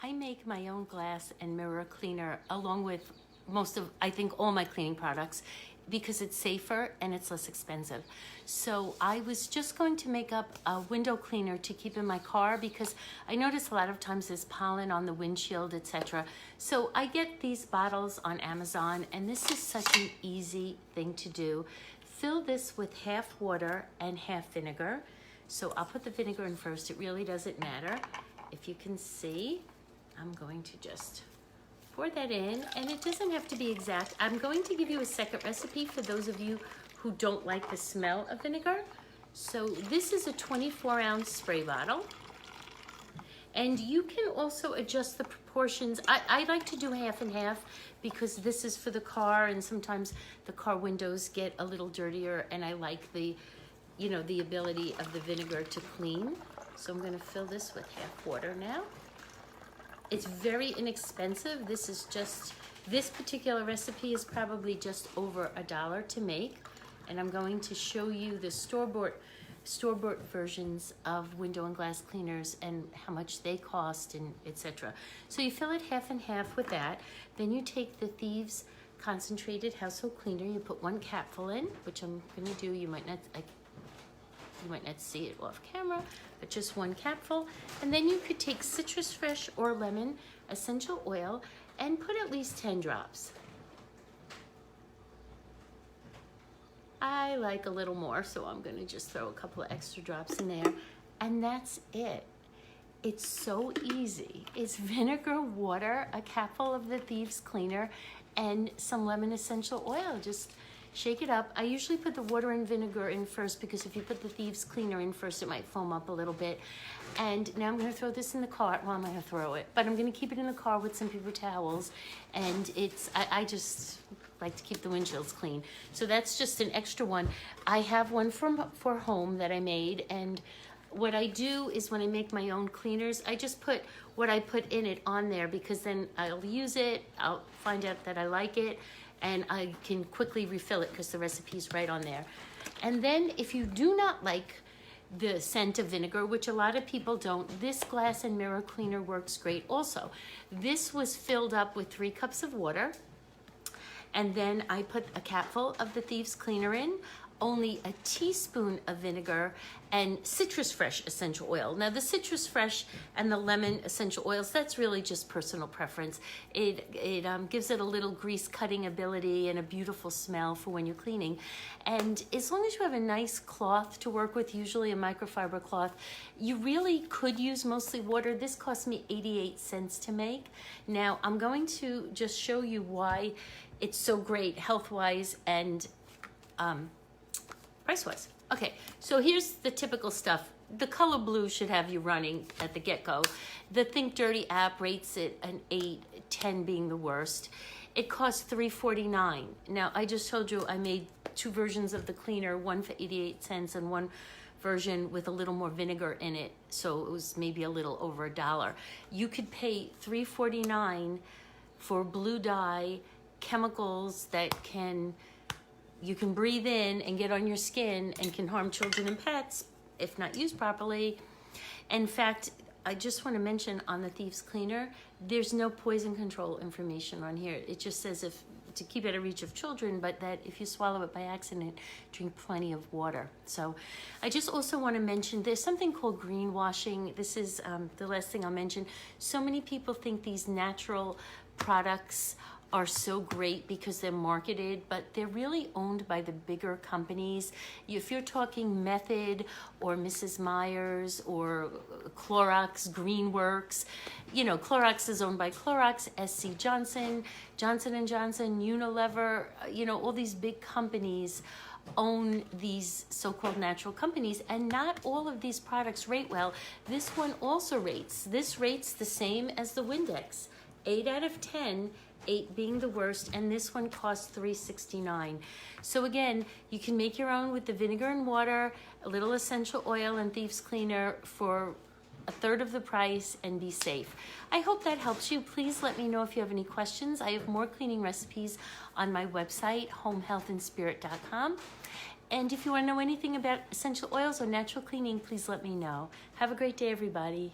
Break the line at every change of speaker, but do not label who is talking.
I make my own glass and mirror cleaner along with I think all my cleaning products because it's safer and it's less expensive. So I was just going to make up a window cleaner to keep in my car because I notice a lot of times there's pollen on the windshield, etc. So I get these bottles on Amazon, and this is such an easy thing to do. Fill this with half water and half vinegar. So I'll put the vinegar in first. It really doesn't matter. If you can see, I'm going to just pour that in, and it doesn't have to be exact. I'm going to give you a second recipe for those of you who don't like the smell of vinegar. So this is a 24-ounce spray bottle, and you can also adjust the proportions. I like to do half and half because this is for the car, and sometimes the car windows get a little dirtier, and I like the ability of the vinegar to clean. So I'm going to fill this with half water now. It's very inexpensive. This particular recipe is probably just over $1 to make. And I'm going to show you the store-bought versions of window and glass cleaners and how much they cost and etc. So you fill it half and half with that. Then you take the Thieves Concentrated Household Cleaner. You put 1 capful in, which I'm going to do. You might not see it off camera, but just 1 capful. And then you could take citrus fresh or lemon essential oil and put at least 10 drops. I like a little more, so I'm gonna just throw a couple of extra drops in there, and that's it. It's so easy. It's vinegar, water, a capful of the Thieves Cleaner, and some lemon essential oil. Just shake it up. I usually put the water and vinegar in first because if you put the Thieves Cleaner in first, it might foam up a little bit. And now I'm gonna throw this in the car. Well, I'm gonna throw it, but I'm gonna keep it in the car with some paper towels. And I just like to keep the windshields clean. So that's just an extra one. I have one for home that I made, and what I do is when I make my own cleaners, I just put what I put in it on there because then I'll use it, I'll find out that I like it, and I can quickly refill it because the recipe is right on there. And then if you do not like the scent of vinegar, which a lot of people don't, this glass and mirror cleaner works great also. This was filled up with 3 cups of water, and then I put a capful of the Thieves Cleaner in, only a teaspoon of vinegar, and citrus fresh essential oil. Now the citrus fresh and the lemon essential oils, that's really just personal preference. It gives it a little grease cutting ability and a beautiful smell for when you're cleaning. And as long as you have a nice cloth to work with, usually a microfiber cloth, you really could use mostly water. This cost me 88 cents to make. Now I'm going to just show you why it's so great health-wise and price-wise. Okay, so here's the typical stuff. The color blue should have you running at the get-go. The Think Dirty app rates it an 8, 10 being the worst. It costs $3.49. Now, I just told you I made 2 versions of the cleaner, one for 88 cents and one version with a little more vinegar in it, so it was maybe a little over $1. You could pay $3.49 for blue dye, chemicals that you can breathe in and get on your skin and can harm children and pets if not used properly. In fact, I just want to mention on the Thieves Cleaner, there's no poison control information on here. It just says to keep it out of reach of children, but that if you swallow it by accident, drink plenty of water. So I just also want to mention there's something called greenwashing. This is the last thing I'll mention. So many people think these natural products are so great because they're marketed, but they're really owned by the bigger companies. If you're talking Method or Mrs. Meyer's or Clorox, Greenworks, Clorox is owned by Clorox, SC Johnson, Johnson & Johnson, Unilever, all these big companies own these so-called natural companies, and not all of these products rate well. This one also rates. This rates the same as the Windex, 8 out of 10, 8 being the worst, and this one costs $3.69. So again, you can make your own with the vinegar and water, a little essential oil and Thieves Cleaner for 1/3 of the price and be safe. I hope that helps you. Please let me know if you have any questions. I have more cleaning recipes on my website, homehealthandspirit.com. And if you want to know anything about essential oils or natural cleaning, please let me know. Have a great day, everybody.